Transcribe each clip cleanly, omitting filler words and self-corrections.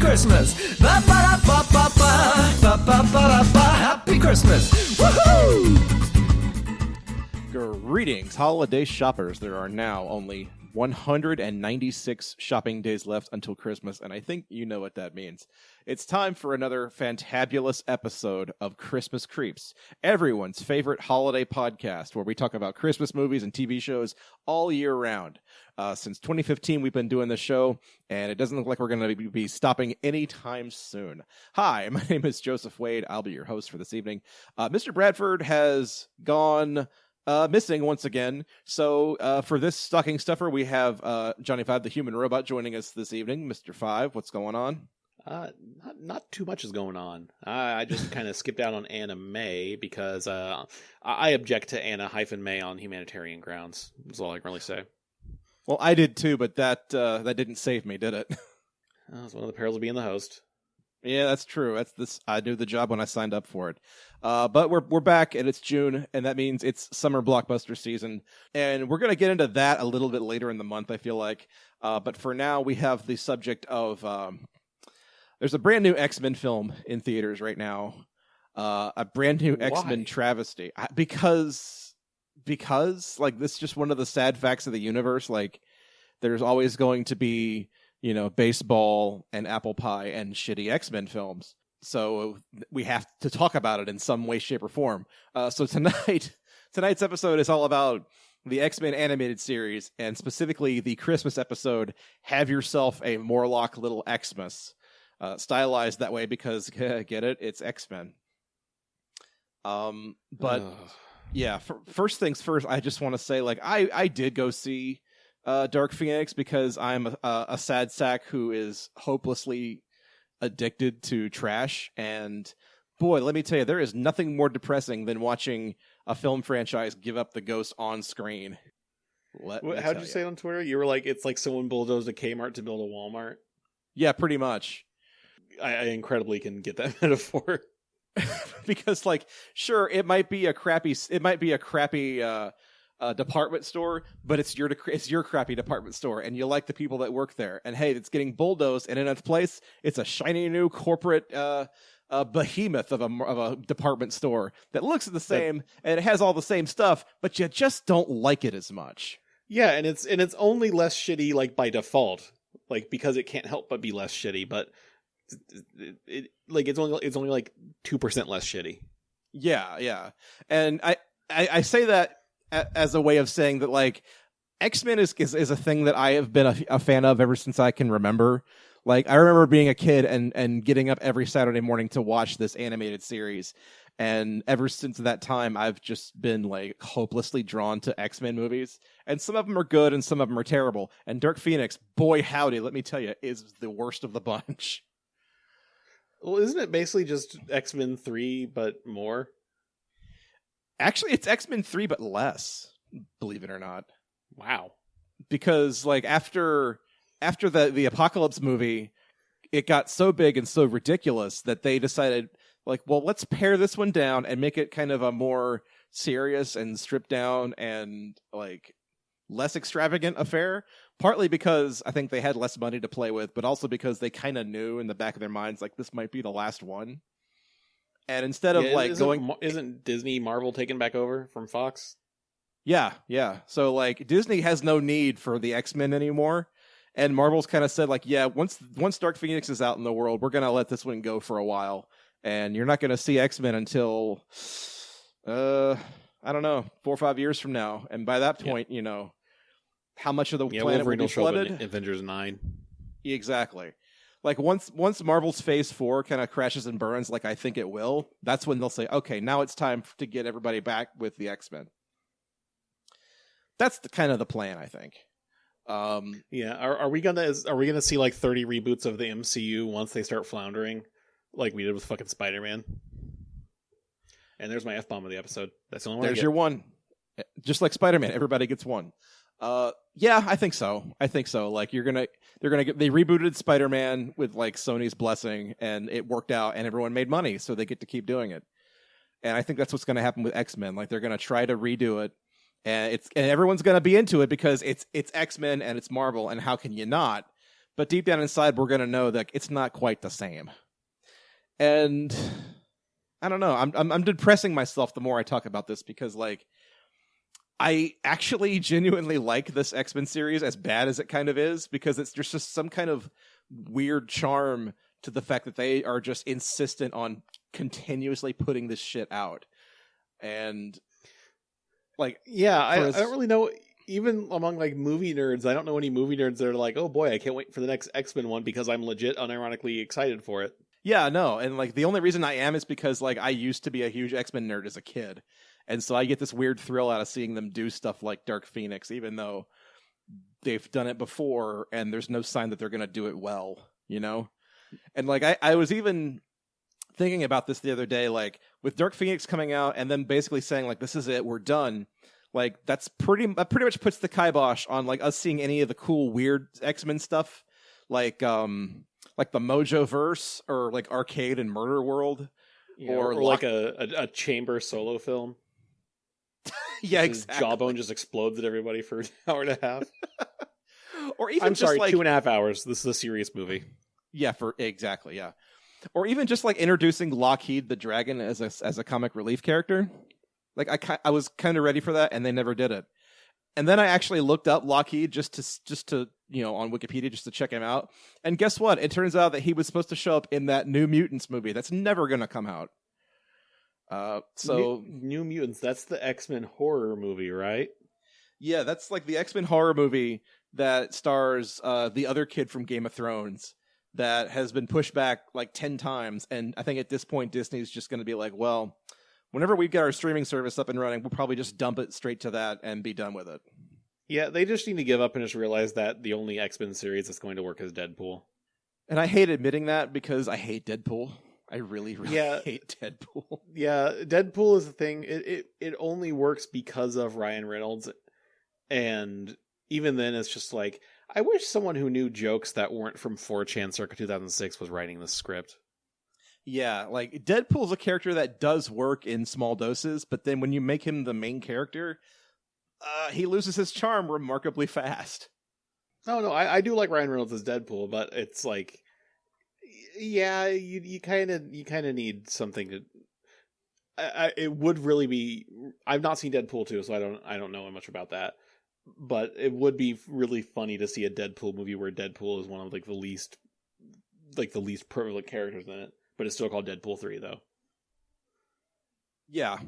Christmas. Ba-ba-da-ba-ba-ba. Ba-ba-ba-da-ba. Happy Christmas. Woohoo! Greetings, holiday shoppers. There are now only 196 shopping days left until Christmas, and I think you know what that means. It's time for another fantabulous episode of Christmas Creeps, everyone's favorite holiday podcast where we talk about Christmas movies and TV shows all year round. Since 2015, we've been doing this show, and it doesn't look like we're going to be stopping anytime soon. Hi, my name is Joseph Wade. I'll be your host for this evening. Mr. Bradford has gone missing once again. So for this stocking stuffer, we have Johnny Five, the human robot, joining us this evening. Mr. Five, what's going on? Not too much is going on. I just kind of skipped out on Anna May because I object to Anna-May on humanitarian grounds. That's all I can really say. Well, I did too, but that didn't save me, did it? It's one of the perils of being the host. Yeah, that's true. I knew the job when I signed up for it. But we're back, and it's June, and that means it's summer blockbuster season. And we're going to get into that a little bit later in the month, I feel like. But for now, we have the subject of... there's a brand new X-Men film in theaters right now. A brand new X-Men travesty. Because, like, this is just one of the sad facts of the universe. Like, there's always going to be... baseball and apple pie and shitty X-Men films. So we have to talk about it in some way, shape, or form. So tonight's episode is all about the X-Men animated series, and specifically the Christmas episode, Have Yourself a Morlock Little X-Mas. Stylized that way because, get it? It's X-Men. Yeah, first things first, I just want to say, like, I did go see Dark Phoenix because I'm a sad sack who is hopelessly addicted to trash, and boy, let me tell you, there is nothing more depressing than watching a film franchise give up the ghost on screen. How did you say it on Twitter? You were like, it's like someone bulldozed a Kmart to build a Walmart. Yeah, pretty much. I incredibly can get that metaphor. Because, like, sure, it might be a crappy department store, but it's your crappy department store, and you like the people that work there. And hey, it's getting bulldozed, and in its place, it's a shiny new corporate behemoth of a department store that looks the same and it has all the same stuff, but you just don't like it as much. Yeah, and it's only less shitty, like, by default, like, because it can't help but be less shitty. But it's only like 2% less shitty. Yeah, and I say that as a way of saying that, like, X-Men is a thing that I have been a fan of ever since I can remember. Like, I remember being a kid and getting up every Saturday morning to watch this animated series. And ever since that time, I've just been, like, hopelessly drawn to X-Men movies. And some of them are good and some of them are terrible. And Dark Phoenix, boy howdy, let me tell you, is the worst of the bunch. Well, isn't it basically just X-Men 3, but more? Actually, it's X-Men 3, but less, believe it or not. Wow. Because, like, after the Apocalypse movie, it got so big and so ridiculous that they decided, like, well, let's pare this one down and make it kind of a more serious and stripped down and, like, less extravagant affair. Partly because I think they had less money to play with, but also because they kind of knew in the back of their minds, like, this might be the last one. And instead of isn't Disney Marvel taken back over from Fox? Yeah. So, like, Disney has no need for the X-Men anymore, and Marvel's kind of said, like, yeah, once Dark Phoenix is out in the world, we're gonna let this one go for a while, and you're not gonna see X-Men until I don't know, 4 or 5 years from now, and by that point, how much of the planet will be flooded? Avengers 9. Exactly. Like, once Marvel's Phase 4 kind of crashes and burns, like I think it will, that's when they'll say, okay, now it's time to get everybody back with the X-Men. That's kind of the plan, I think. Yeah, are we gonna see like 30 reboots of the MCU once they start floundering, like we did with fucking Spider-Man? And there's my F-bomb of the episode. That's the only one. There's your one. Just like Spider-Man, everybody gets one. Yeah, I think so. Like, they rebooted Spider-Man with, like, Sony's blessing, and it worked out, and everyone made money, so they get to keep doing it. And I think that's what's going to happen with X-Men. Like, they're going to try to redo it, and everyone's going to be into it because it's X-Men and it's Marvel, and how can you not? but deep down inside, we're going to know that it's not quite the same. And I don't know. I'm depressing myself the more I talk about this because, like, I actually genuinely like this X-Men series, as bad as it kind of is, because there's just some kind of weird charm to the fact that they are just insistent on continuously putting this shit out. And, like... Yeah, I don't really know... Even among, like, movie nerds, I don't know any movie nerds that are like, oh boy, I can't wait for the next X-Men one because I'm legit unironically excited for it. Yeah, no, and, like, the only reason I am is because, like, I used to be a huge X-Men nerd as a kid. And so I get this weird thrill out of seeing them do stuff like Dark Phoenix, even though they've done it before and there's no sign that they're going to do it well, you know? And, like, I was even thinking about this the other day, like, with Dark Phoenix coming out and then basically saying, like, this is it, we're done. Like, that pretty much puts the kibosh on, like, us seeing any of the cool, weird X-Men stuff, like the Mojo Verse or, like, Arcade and Murder World. Yeah, or like a chamber solo film. Yeah, exactly. Jawbone just explodes at everybody for an hour and a half. Or even I'm just sorry, like 2.5 hours. This is a serious movie. Yeah, exactly, yeah. Or even just like introducing Lockheed the Dragon as a comic relief character. Like I was kind of ready for that, and they never did it. And then I actually looked up Lockheed just to you know, on Wikipedia just to check him out. And guess what? It turns out that he was supposed to show up in that New Mutants movie that's never going to come out. New Mutants, that's the X-Men horror movie, right? Yeah, that's like the X-Men horror movie that stars the other kid from Game of Thrones that has been pushed back like 10 times. And I think at this point, Disney's just going to be like, well, whenever we get our streaming service up and running, we'll probably just dump it straight to that and be done with it. Yeah, they just need to give up and just realize that the only X-Men series that's going to work is Deadpool. And I hate admitting that because I hate Deadpool. I really hate Deadpool. Yeah, Deadpool is the thing. It only works because of Ryan Reynolds. And even then, it's just like, I wish someone who knew jokes that weren't from 4chan circa 2006 was writing this script. Yeah, like, Deadpool's a character that does work in small doses, but then when you make him the main character, he loses his charm remarkably fast. No, I do like Ryan Reynolds as Deadpool, but it's like, yeah, you kind of need something to. It would really be. I've not seen Deadpool 2, so I don't know much about that. But it would be really funny to see a Deadpool movie where Deadpool is one of the least prevalent characters in it, but it's still called Deadpool 3 though. Yeah.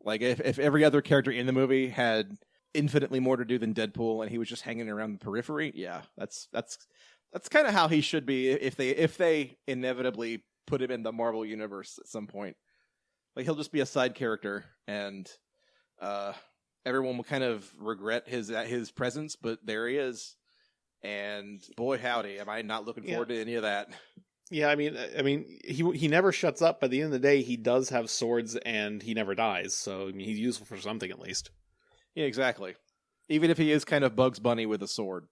Like if every other character in the movie had infinitely more to do than Deadpool, and he was just hanging around the periphery. Yeah, that's kind of how he should be if they inevitably put him in the Marvel universe at some point. Like, he'll just be a side character, and everyone will kind of regret his presence, but there he is. And boy, howdy, am I not looking forward to any of that. Yeah, I mean, he never shuts up. By the end of the day, he does have swords, and he never dies. So I mean, he's useful for something at least. Yeah, exactly. Even if he is kind of Bugs Bunny with a sword.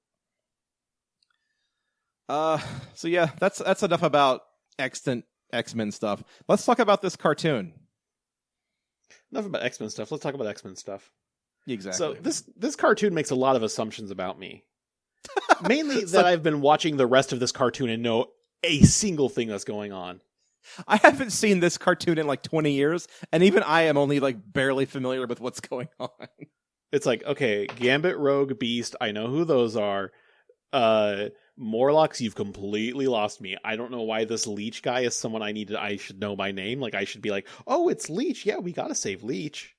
So yeah, that's enough about extant X-Men stuff. Let's talk about this cartoon. Enough about X-Men stuff. Let's talk about X-Men stuff. Exactly. So this cartoon makes a lot of assumptions about me. Mainly that I've been watching the rest of this cartoon and know a single thing that's going on. I haven't seen this cartoon in like 20 years, and even I am only like barely familiar with what's going on. It's like, okay, Gambit, Rogue, Beast, I know who those are. Morlocks, you've completely lost me. I don't know why this Leech guy is someone I should know by name. Like, I should be like, oh, it's Leech. Yeah, we gotta save Leech.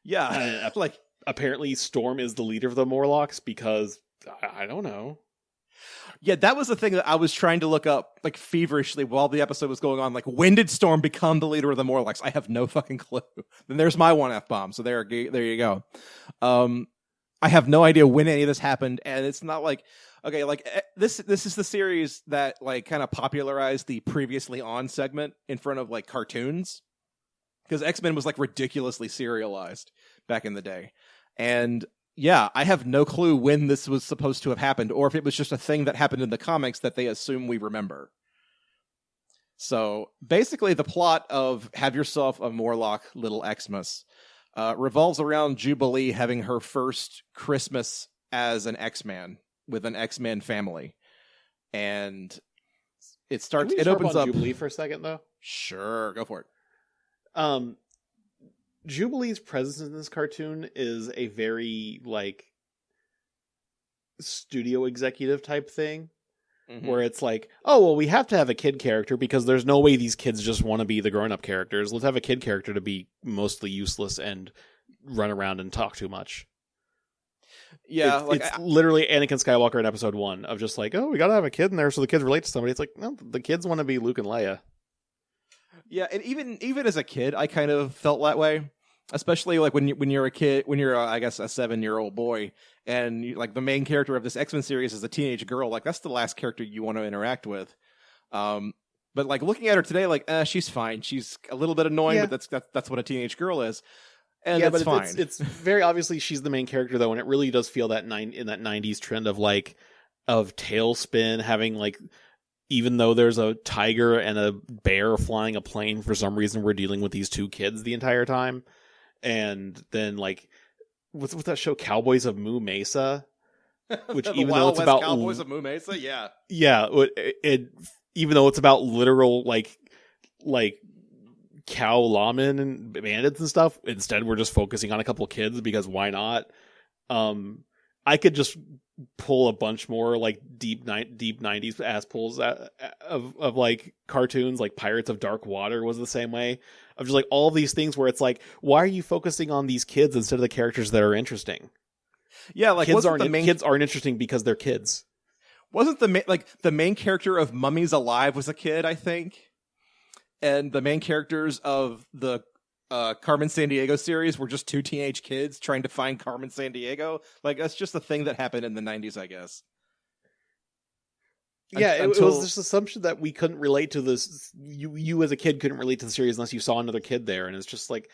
Yeah. Like, apparently Storm is the leader of the Morlocks because, I don't know. Yeah, that was the thing that I was trying to look up, like, feverishly while the episode was going on. Like, when did Storm become the leader of the Morlocks? I have no fucking clue. Then there's my one F-bomb. So there you go. I have no idea when any of this happened, and it's not like, okay, like, this is the series that, like, kind of popularized the previously on segment in front of, like, cartoons. Because X-Men was, like, ridiculously serialized back in the day. And yeah, I have no clue when this was supposed to have happened, or if it was just a thing that happened in the comics that they assume we remember. So basically the plot of Have Yourself a Morlock Little X-Mas revolves around Jubilee having her first Christmas as an X-Man with an X-Man family. and it Can we it harp opens on up. Jubilee for a second, though. Sure, go for it. Jubilee's presence in this cartoon is a very like studio executive type thing, where it's like, oh well, we have to have a kid character because there's no way these kids just want to be the grown-up characters. Let's have a kid character to be mostly useless and run around and talk too much. Yeah, it's literally Anakin Skywalker in episode 1 of just like, oh, we gotta have a kid in there so the kids relate to somebody. It's like, no, the kids want to be Luke and Leia. Yeah, and even as a kid, I kind of felt that way. Especially like when you're a kid, when you're I guess a 7-year-old boy, and like the main character of this X-Men series is a teenage girl. Like that's the last character you want to interact with. But like looking at her today, like she's fine. She's a little bit annoying, but that's what a teenage girl is. And yeah, that's but fine. It's very obviously she's the main character though, and it really does feel that in that 90s trend of like Tailspin having like, even though there's a tiger and a bear flying a plane, for some reason we're dealing with these two kids the entire time. And then like what's that show, Cowboys of Moo Mesa, which even though it's about Cowboys of Moo Mesa, yeah, it even though it's about literal like cow lawmen and bandits and stuff, instead we're just focusing on a couple kids because why not? I could just pull a bunch more like deep 90s ass pulls of like cartoons, like Pirates of Dark Water was the same way, of just like all these things where it's like, why are you focusing on these kids instead of the characters that are interesting? Yeah, like kids aren't interesting because they're kids. Wasn't the main character of Mummies Alive was a kid, I think, and the main characters of the Carmen Sandiego series were just two teenage kids trying to find Carmen Sandiego. Like that's just a thing that happened in the 90s, I guess. Yeah, it was this assumption that we couldn't relate to this. You as a kid couldn't relate to the series unless you saw another kid there, and it's just like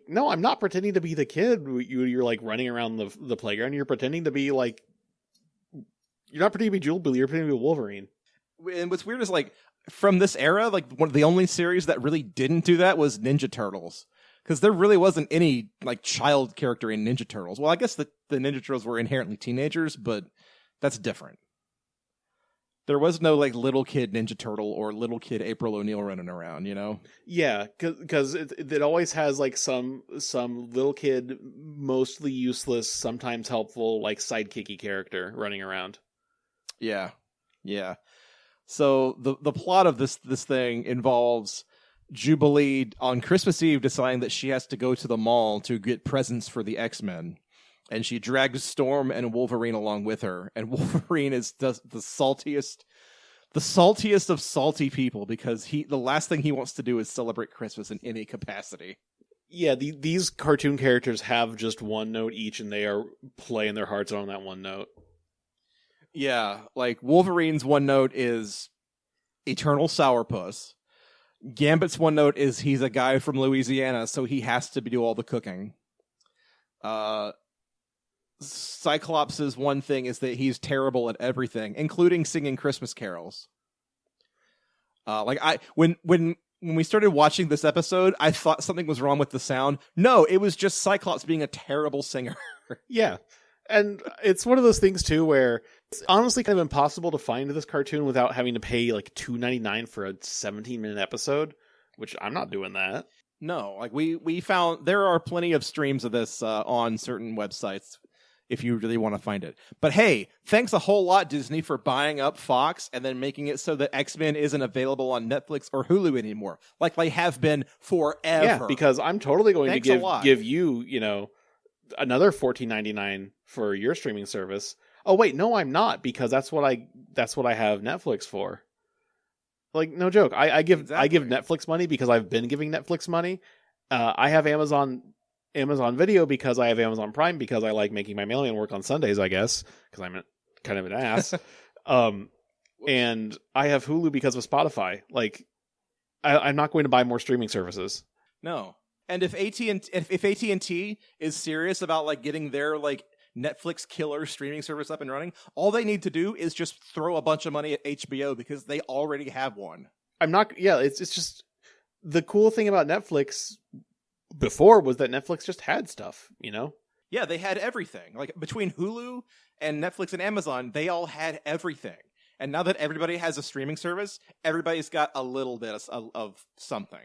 no, I'm not pretending to be the kid. You're like running around the playground. You're pretending to be like, you're not pretending to be Jubilee. You're pretending to be Wolverine. And what's weird is like, from this era, like one of the only series that really didn't do that was Ninja Turtles, because there really wasn't any like child character in Ninja Turtles. Well, I guess the Ninja Turtles were inherently teenagers, but that's different. There was no like little kid Ninja Turtle or little kid April O'Neil running around, you know? Yeah, because it always has like some little kid, mostly useless, sometimes helpful, like sidekicky character running around. Yeah, yeah. So the plot of this thing involves Jubilee on Christmas Eve deciding that she has to go to the mall to get presents for the X-Men. And she drags Storm and Wolverine along with her. And Wolverine is the saltiest of salty people, because the last thing he wants to do is celebrate Christmas in any capacity. Yeah, these cartoon characters have just one note each, and they are playing their hearts out on that one note. Yeah, like Wolverine's one note is eternal sourpuss. Gambit's one note is he's a guy from Louisiana, so he has to do all the cooking. Cyclops' one thing is that he's terrible at everything, including singing Christmas carols. When we started watching this episode, I thought something was wrong with the sound. No, it was just Cyclops being a terrible singer. Yeah. And it's one of those things too where it's honestly kind of impossible to find this cartoon without having to pay like $2.99 for a 17-minute episode, which I'm not doing that. No, like we found there are plenty of streams of this on certain websites if you really want to find it. But hey, thanks a whole lot, Disney, for buying up Fox and then making it so that X-Men isn't available on Netflix or Hulu anymore, like they have been forever. Yeah, because I'm totally going to give you, another $14.99 for your streaming service. Oh wait, no, I'm not, because that's what I have Netflix for. Like, no joke. I give Netflix money because I've been giving Netflix money. I have Amazon Video because I have Amazon Prime, because I like making my mailman work on Sundays, I guess, because I'm kind of an ass. And I have Hulu because of Spotify. Like, I'm not going to buy more streaming services. No. And if AT&T is serious about like getting their like Netflix killer streaming service up and running, all they need to do is just throw a bunch of money at HBO, because they already have one. It's just the cool thing about Netflix before was that Netflix just had stuff, Yeah, they had everything. Like between Hulu and Netflix and Amazon, they all had everything. And now that everybody has a streaming service, everybody's got a little bit of something.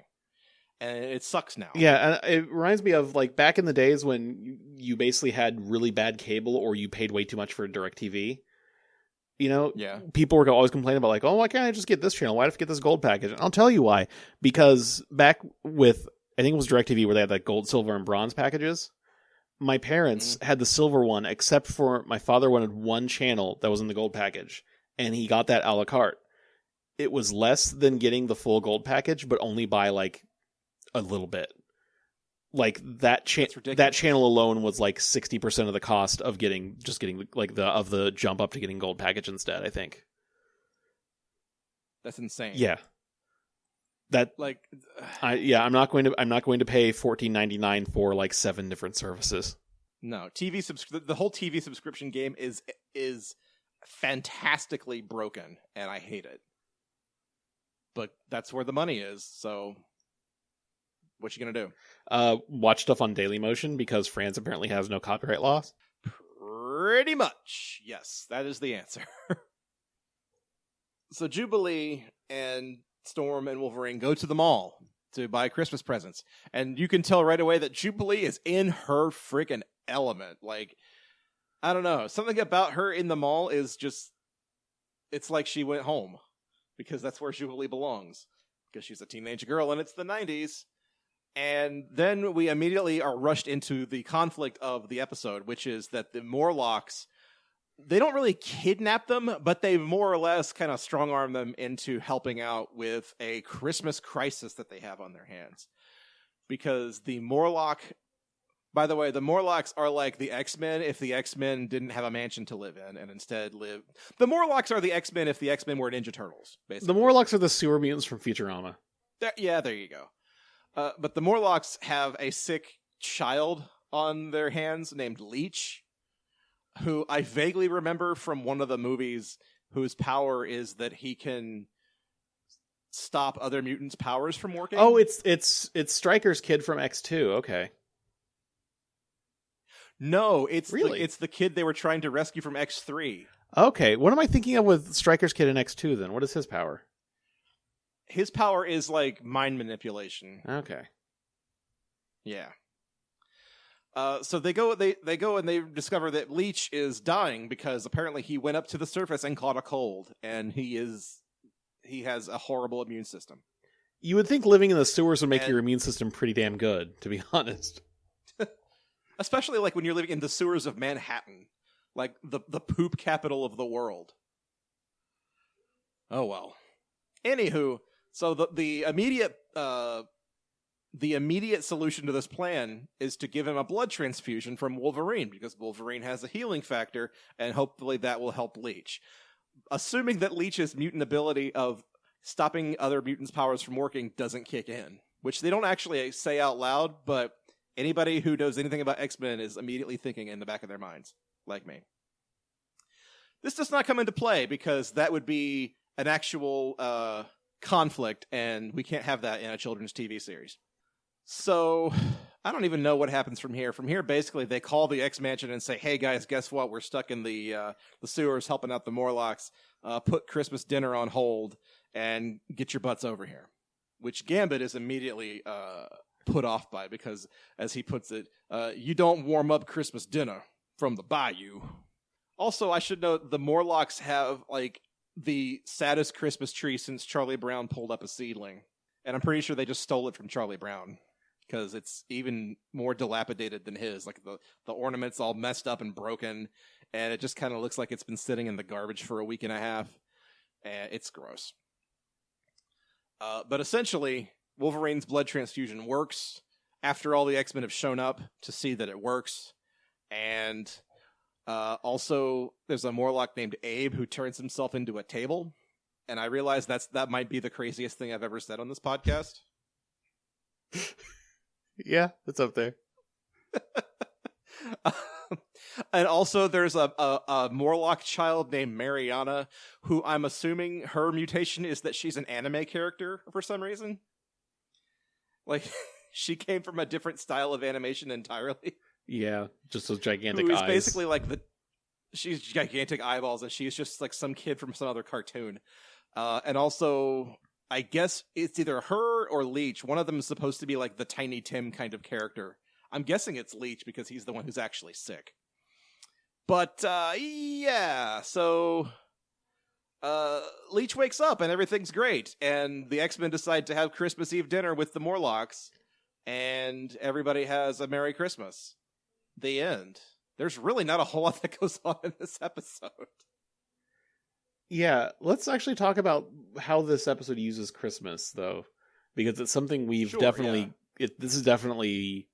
And it sucks now. Yeah, and it reminds me of like back in the days when you basically had really bad cable or you paid way too much for DirecTV. You know, people were always complaining about like, oh, why can't I just get this channel? Why do I have to get this gold package? And I'll tell you why. Because back with, I think it was DirecTV where they had like gold, silver, and bronze packages. My parents had the silver one, except for my father wanted one channel that was in the gold package. And he got that a la carte. It was less than getting the full gold package, but only by like a little bit. Like that channel alone was like 60% of the cost of getting like the jump up to getting gold package instead, I think. That's insane. Yeah. That like I'm not going to pay $14.99 for like 7 different services. No, the whole TV subscription game is fantastically broken and I hate it. But that's where the money is, so what you gonna do? Watch stuff on Dailymotion because France apparently has no copyright laws? Pretty much. Yes, that is the answer. So Jubilee and Storm and Wolverine go to the mall to buy Christmas presents. And you can tell right away that Jubilee is in her freaking element. Like, I don't know. Something about her in the mall is just, it's like she went home. Because that's where Jubilee belongs. Because she's a teenage girl and it's the 90s. And then we immediately are rushed into the conflict of the episode, which is that the Morlocks, they don't really kidnap them, but they more or less kind of strong-arm them into helping out with a Christmas crisis that they have on their hands. Because the Morlock, by the way, the Morlocks are like the X-Men if the X-Men didn't have a mansion to live in and instead live... The Morlocks are the X-Men if the X-Men were Ninja Turtles, basically. The Morlocks are the sewer mutants from Futurama. There you go. But the Morlocks have a sick child on their hands named Leech, who I vaguely remember from one of the movies whose power is that he can stop other mutants' powers from working. Oh, it's Stryker's kid from X2. Okay. No, it's the kid they were trying to rescue from X3. Okay, what am I thinking of with Stryker's kid in X2 then? What is his power? His power is like mind manipulation. Okay. Yeah. So they go and they discover that Leech is dying because apparently he went up to the surface and caught a cold, and he has a horrible immune system. You would think living in the sewers would make your immune system pretty damn good, to be honest. Especially like when you're living in the sewers of Manhattan, like the poop capital of the world. Oh well. Anywho, so the immediate solution to this plan is to give him a blood transfusion from Wolverine, because Wolverine has a healing factor, and hopefully that will help Leech. Assuming that Leech's mutant ability of stopping other mutants' powers from working doesn't kick in, which they don't actually say out loud, but anybody who knows anything about X-Men is immediately thinking in the back of their minds, like me. This does not come into play, because that would be an actual conflict, and we can't have that in a children's TV series. So, I don't even know what happens from here. From here, basically, they call the X-Mansion and say, hey guys, guess what? We're stuck in the sewers helping out the Morlocks. Put Christmas dinner on hold and get your butts over here. Which Gambit is immediately put off by, because, as he puts it, you don't warm up Christmas dinner from the bayou. Also, I should note, the Morlocks have, like, the saddest Christmas tree since Charlie Brown pulled up a seedling. And I'm pretty sure they just stole it from Charlie Brown, because it's even more dilapidated than his. Like, the ornament's all messed up and broken, and it just kind of looks like it's been sitting in the garbage for a week and a half. And it's gross. But essentially, Wolverine's blood transfusion works after all the X-Men have shown up to see that it works. And also, there's a Morlock named Abe who turns himself into a table. And I realize that might be the craziest thing I've ever said on this podcast. Yeah, it's up there. And also, there's a Morlock child named Mariana, who I'm assuming her mutation is that she's an anime character for some reason. Like, she came from a different style of animation entirely. Yeah, just those gigantic eyes. Basically like she's gigantic eyeballs, and she's just like some kid from some other cartoon. And also, I guess it's either her or Leech. One of them is supposed to be like the Tiny Tim kind of character. I'm guessing it's Leech because he's the one who's actually sick. But yeah, so Leech wakes up and everything's great, and the X-Men decide to have Christmas Eve dinner with the Morlocks, and everybody has a Merry Christmas. The end. There's really not a whole lot that goes on in this episode. Yeah, let's actually talk about how this episode uses Christmas, though, because it's something we've definitely... Yeah. This is definitely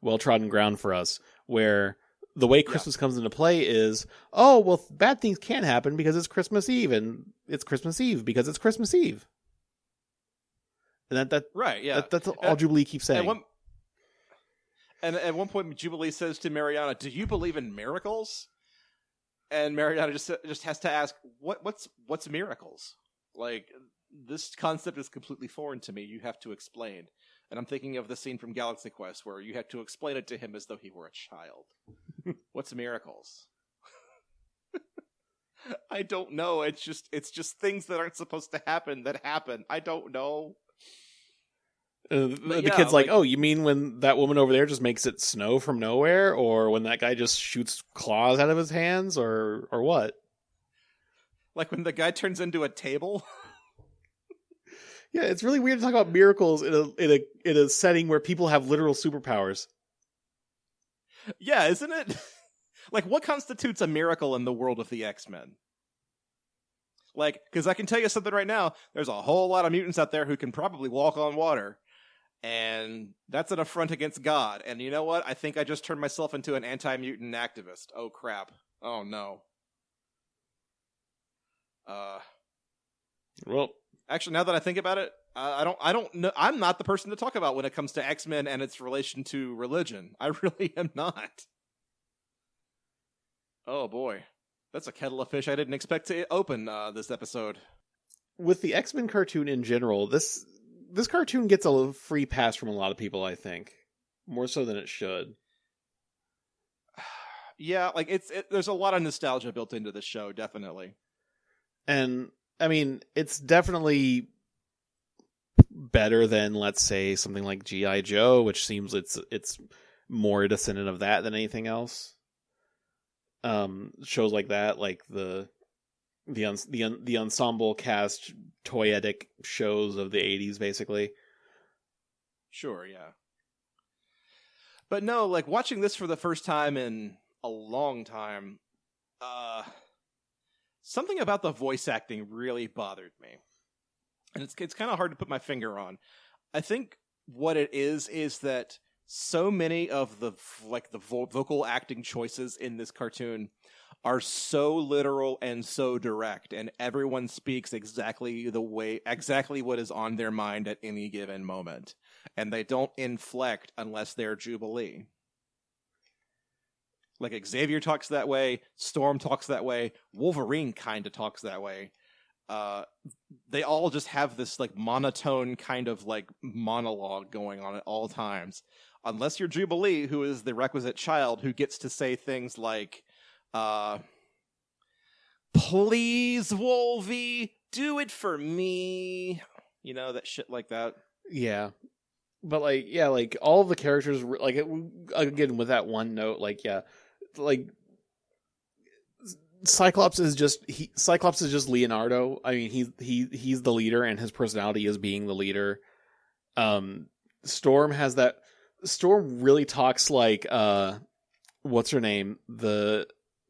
well-trodden ground for us, where the way Christmas comes into play is, oh, well, bad things can't happen because it's Christmas Eve, and it's Christmas Eve because it's Christmas Eve. And right, yeah. That's all Jubilee keeps saying. And at one point, Jubilee says to Mariana, "Do you believe in miracles?" And Mariana just has to ask, "What's miracles? Like, this concept is completely foreign to me. You have to explain." And I'm thinking of the scene from Galaxy Quest where you had to explain it to him as though he were a child. What's miracles? I don't know. It's just things that aren't supposed to happen that happen. I don't know. The kid's like, oh, you mean when that woman over there just makes it snow from nowhere? Or when that guy just shoots claws out of his hands? Or what? Like when the guy turns into a table? Yeah, it's really weird to talk about miracles in a setting where people have literal superpowers. Yeah, isn't it? Like, what constitutes a miracle in the world of the X-Men? Like, because I can tell you something right now, there's a whole lot of mutants out there who can probably walk on water. And that's an affront against God. And you know what? I think I just turned myself into an anti-mutant activist. Oh, crap. Oh, no. Well, actually, now that I think about it, I don't know. I'm not the person to talk about when it comes to X-Men and its relation to religion. I really am not. Oh, boy. That's a kettle of fish I didn't expect to open this episode. With the X-Men cartoon in general, this cartoon gets a free pass from a lot of people, I think. More so than it should. Yeah, like there's a lot of nostalgia built into this show, definitely. And, I mean, it's definitely better than, let's say, something like G.I. Joe, which seems it's more a descendant of that than anything else. Shows like that, like the ensemble cast toyetic shows of the 80s, basically. Sure, yeah. But no, like watching this for the first time in a long time, something about the voice acting really bothered me. And it's kind of hard to put my finger on. I think what it is that so many of the vocal acting choices in this cartoon are so literal and so direct, and everyone speaks exactly what is on their mind at any given moment, and they don't inflect unless they're Jubilee. Like Xavier talks that way, Storm talks that way, Wolverine kind of talks that way. They all just have this like monotone kind of like monologue going on at all times. Unless you're Jubilee, who is the requisite child who gets to say things like, please, Wolvie, do it for me. You know, that shit like that. Yeah. But, like, yeah, like, all of the characters, like, again, with that one note, like, yeah, like, Cyclops is just Leonardo. I mean, he's the leader, and his personality is being the leader. Storm has that. Storm really talks like what's her name?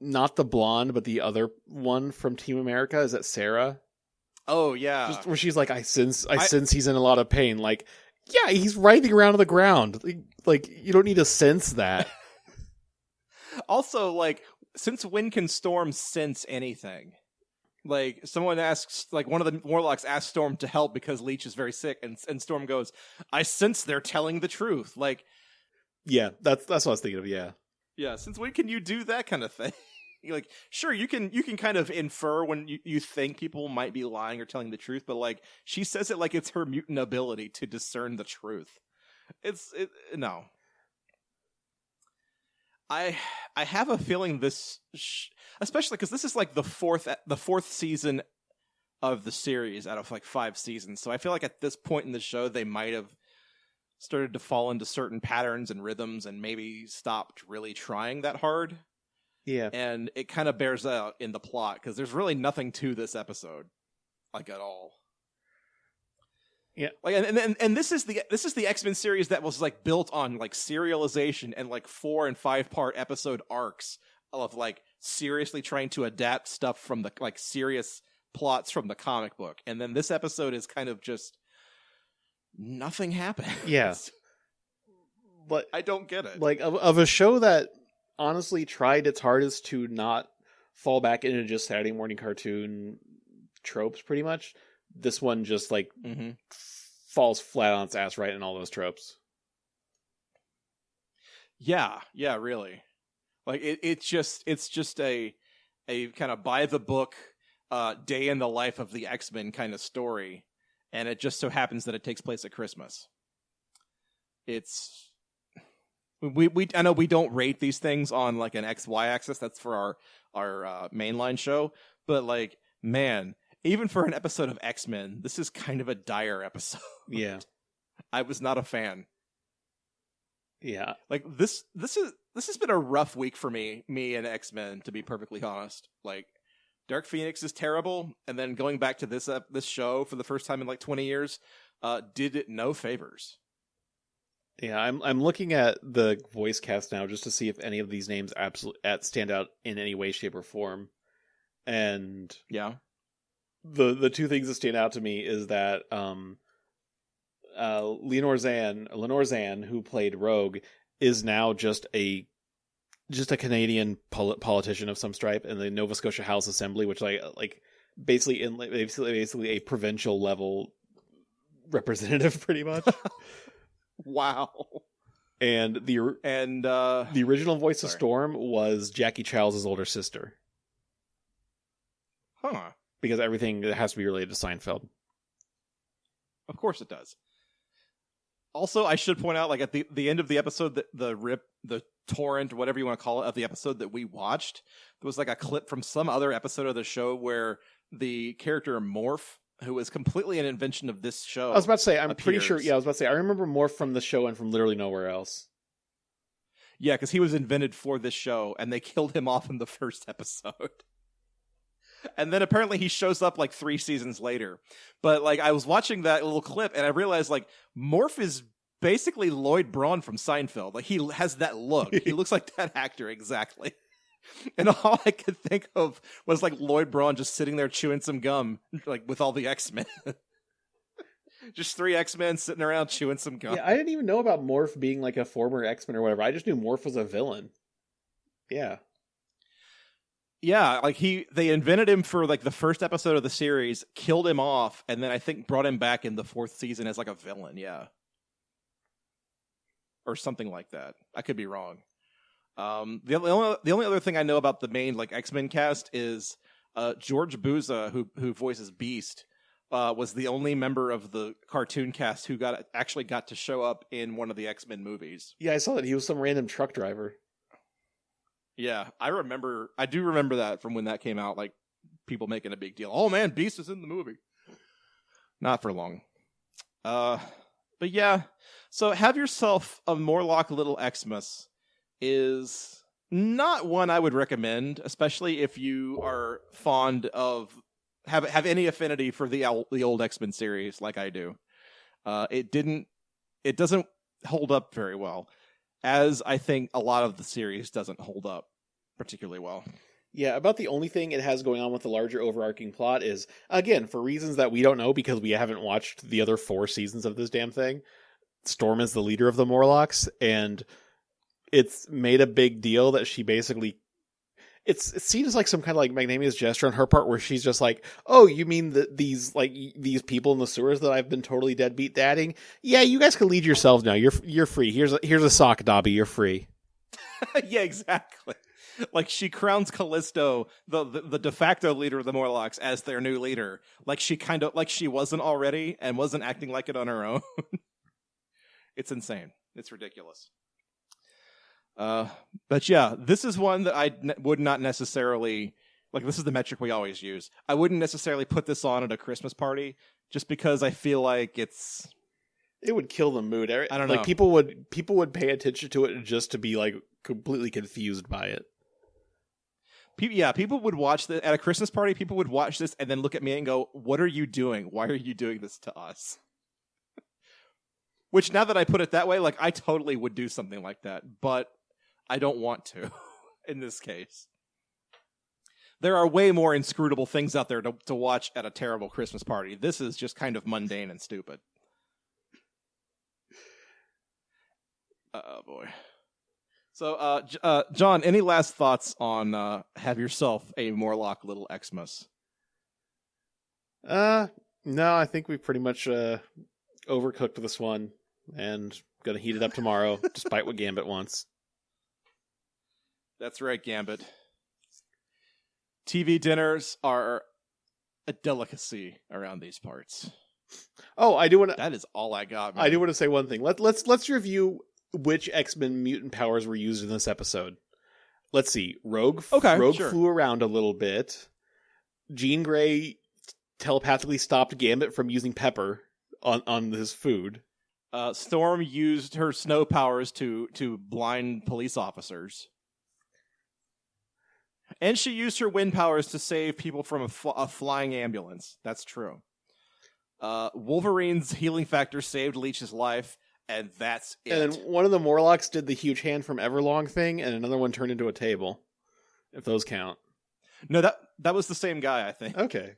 Not the blonde, but the other one from Team America. Is that Sarah? Oh yeah. Just where she's like, I sense he's in a lot of pain. Like, yeah, he's writhing around on the ground. Like you don't need to sense that. Also, like, since when can Storm sense anything? Like, someone asks, like, one of the Morlocks asks Storm to help because Leech is very sick, and Storm goes, I sense they're telling the truth. Like, yeah, that's what I was thinking of, yeah. Yeah, since when can you do that kind of thing? Like, sure, you can kind of infer when you think people might be lying or telling the truth, but, like, she says it like it's her mutant ability to discern the truth. No. I have a feeling this, especially because this is like the fourth season of the series out of like 5 seasons. So I feel like at this point in the show, they might have started to fall into certain patterns and rhythms and maybe stopped really trying that hard. Yeah. And it kind of bears out in the plot because there's really nothing to this episode, like at all. Yeah. Like and this is the X-Men series that was like built on like serialization and like 4 and 5 part episode arcs of like seriously trying to adapt stuff from the like serious plots from the comic book. And then this episode is kind of just nothing happened. Yeah. But I don't get it. Like of a show that honestly tried its hardest to not fall back into just Saturday morning cartoon tropes pretty much. This one just like falls flat on its ass right in all those tropes. Yeah, really. Like it's just a kind of by the book day in the life of the X-Men kind of story, and it just so happens that it takes place at Christmas. It's I know we don't rate these things on like an XY axis. That's for our mainline show, but like man, even for an episode of X-Men, this is kind of a dire episode. Yeah. I was not a fan. Yeah. Like this has been a rough week for me and X-Men, to be perfectly honest. Like Dark Phoenix is terrible, and then going back to this show for the first time in like 20 years did it no favors. Yeah, I'm looking at the voice cast now just to see if any of these names stand out in any way, shape, or form. And yeah. The two things that stand out to me is that Lenore Zann, who played Rogue, is now just a Canadian politician of some stripe in the Nova Scotia House Assembly, which like basically a provincial level representative, pretty much. Wow. And the original voice of Storm was Jackie Childs' older sister. Huh. Because everything has to be related to Seinfeld. Of course it does. Also, I should point out, like at the end of the episode, the torrent, whatever you want to call it, of the episode that we watched, there was like a clip from some other episode of the show where the character Morph, who was completely an invention of this show. I was about to say, pretty appears. sure. Yeah, I was about to say, I remember Morph from the show and from literally nowhere else. Yeah, because he was invented for this show, and they killed him off in the first episode. And then apparently he shows up like 3 seasons later. But like I was watching that little clip and I realized like Morph is basically Lloyd Braun from Seinfeld. Like he has that look. He looks like that actor exactly. And all I could think of was like Lloyd Braun just sitting there chewing some gum, like with all the X-Men. Just 3 X-Men sitting around chewing some gum. Yeah, I didn't even know about Morph being like a former X-Men or whatever. I just knew Morph was a villain. Yeah. Yeah, like they invented him for like the first episode of the series, killed him off, and then I think brought him back in the 4th season as like a villain, yeah. Or something like that. I could be wrong. The only other thing I know about the main like X-Men cast is George Buza, who voices Beast, was the only member of the cartoon cast who actually got to show up in one of the X-Men movies. Yeah, I saw that. He was some random truck driver. Yeah, I do remember that from when that came out, like people making a big deal. Oh man, Beast is in the movie. Not for long. But yeah, so Have Yourself a Morlock Little X-Mas is not one I would recommend, especially if you are fond of, have any affinity for the old X-Men series like I do. It doesn't hold up very well, as I think a lot of the series doesn't hold up particularly well. Yeah, about the only thing it has going on with the larger overarching plot is, again, for reasons that we don't know because we haven't watched the other 4 seasons of this damn thing, Storm is the leader of the Morlocks, and it's made a big deal that she basically... It seems like some kind of like magnanimous gesture on her part where she's just like, oh, you mean these people in the sewers that I've been totally deadbeat dadding? Yeah, you guys can lead yourselves now. You're free. Here's a sock, Dobby. You're free. Yeah, exactly. Like she crowns Callisto, the de facto leader of the Morlocks, as their new leader. Like she wasn't already and wasn't acting like it on her own. It's insane. It's ridiculous. But yeah, this is one that I would not necessarily, like, this is the metric we always use. I wouldn't necessarily put this on at a Christmas party just because I feel like it would kill the mood. I don't know. Like, people would pay attention to it just to be like completely confused by it. People would watch this at a Christmas party. People would watch this and then look at me and go, "What are you doing? Why are you doing this to us?" Which, now that I put it that way, like, I totally would do something like that, but I don't want to in this case. There are way more inscrutable things out there to watch at a terrible Christmas party. This is just kind of mundane and stupid. Oh, boy. So, John, any last thoughts on have yourself a Morlock Little X-Mas? No, I think we've pretty much overcooked this one, and gonna heat it up tomorrow, despite what Gambit wants. That's right, Gambit. TV dinners are a delicacy around these parts. Oh, I do want to. That is all I got, man. I do want to say one thing. Let's review which X-Men mutant powers were used in this episode. Let's see. Rogue sure. flew around a little bit. Jean Grey telepathically stopped Gambit from using pepper on his food. Storm used her snow powers to blind police officers. And she used her wind powers to save people from a flying ambulance. That's true. Wolverine's healing factor saved Leech's life. And that's it. And then one of the Morlocks did the huge hand from Everlong thing, and another one turned into a table. If those count. No, that was the same guy, I think. Okay.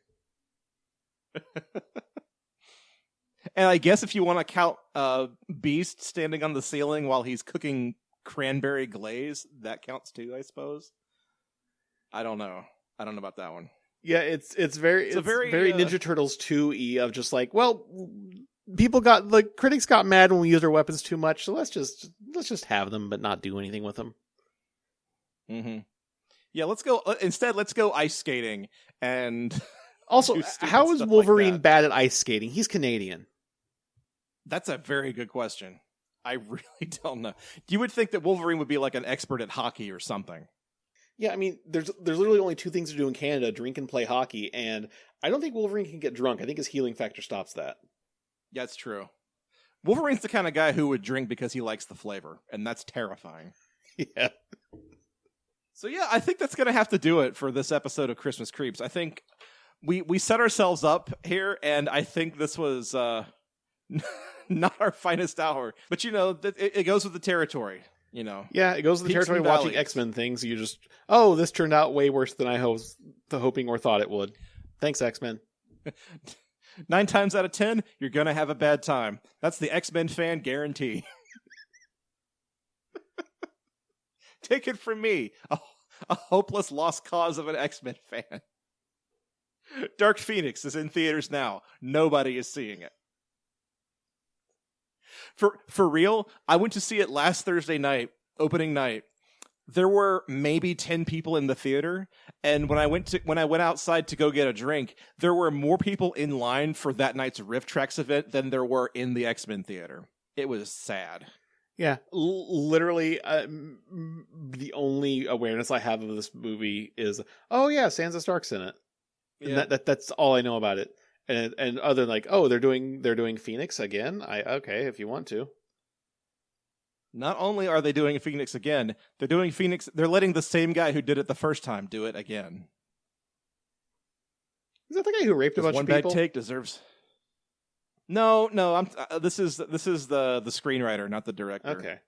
And I guess if you want to count Beast standing on the ceiling while he's cooking cranberry glaze, that counts too, I suppose. I don't know about that one. Yeah, it's very Ninja Turtles 2-y of just like, well, critics got mad when we used our weapons too much, so let's just have them but not do anything with them. Mm-hmm. Yeah, let's go ice skating. And also, how is Wolverine bad at ice skating? He's Canadian. That's a very good question. I really don't know. You would think that Wolverine would be like an expert at hockey or something. Yeah, I mean, there's literally only two things to do in Canada: drink and play hockey. And I don't think Wolverine can get drunk. I think his healing factor stops that. Yeah, that's true. Wolverine's the kind of guy who would drink because he likes the flavor, and that's terrifying. Yeah. So yeah, I think that's going to have to do it for this episode of Christmas Creeps. I think we set ourselves up here, and I think this was not our finest hour. But it goes with the territory. Yeah, it goes with the territory of watching X-Men things. You just, this turned out way worse than I was hoping or thought it would. Thanks, X-Men. 9 times out of 10, you're going to have a bad time. That's the X-Men fan guarantee. Take it from me, a hopeless lost cause of an X-Men fan. Dark Phoenix is in theaters now. Nobody is seeing it. For real, I went to see it last Thursday night, opening night. There were maybe 10 people in the theater, and when I went outside to go get a drink, there were more people in line for that night's Rift Tracks event than there were in the X-Men theater. It was sad. Yeah, literally, the only awareness I have of this movie is, Sansa Stark's in it. And yeah. That's all I know about it. And other than like, they're doing Phoenix again. Okay, if you want to. Not only are they doing Phoenix again, they're doing Phoenix. They're letting the same guy who did it the first time do it again. Is that the guy who raped a bunch of people? One bad take deserves. No. This is the screenwriter, not the director. Okay.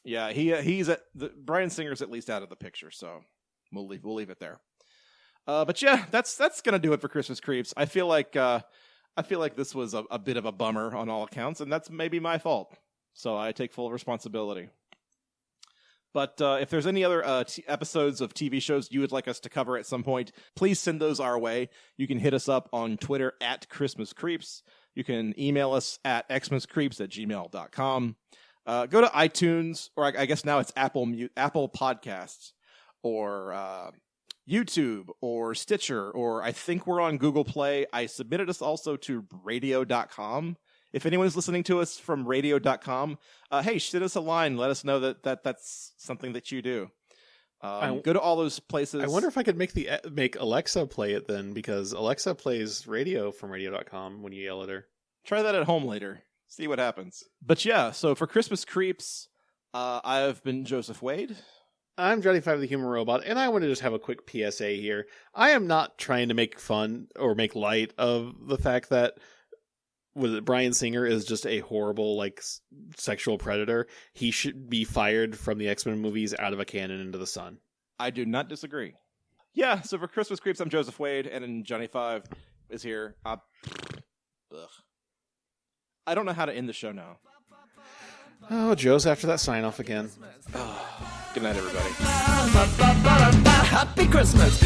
Yeah, Bryan Singer's at least out of the picture, so we'll leave it there. But yeah, that's gonna do it for Christmas Creeps. I feel like this was a bit of a bummer on all accounts, and that's maybe my fault. So I take full responsibility. But if there's any other episodes of TV shows you would like us to cover at some point, please send those our way. You can hit us up on Twitter at Christmas Creeps. You can email us at xmascreeps@gmail.com. Go to iTunes, or I guess now it's Apple Podcasts, or YouTube, or Stitcher, or I think we're on Google Play. I submitted us also to radio.com. If anyone's listening to us from radio.com, hey, send us a line. Let us know that that's something that you do. Go to all those places. I wonder if I could make Alexa play it then, because Alexa plays radio from radio.com when you yell at her. Try that at home later. See what happens. But yeah, so for Christmas Creeps, I've been Joseph Wade. I'm Johnny Five the Human Robot, and I want to just have a quick PSA here. I am not trying to make fun or make light of the fact that Bryan Singer is just a horrible, sexual predator. He should be fired from the X-Men movies out of a cannon into the sun. I do not disagree. Yeah, so for Christmas Creeps, I'm Joseph Wade, and Johnny Five is here. I don't know how to end the show now. Oh, Joe's after that sign-off again. Good night, everybody. Happy Christmas.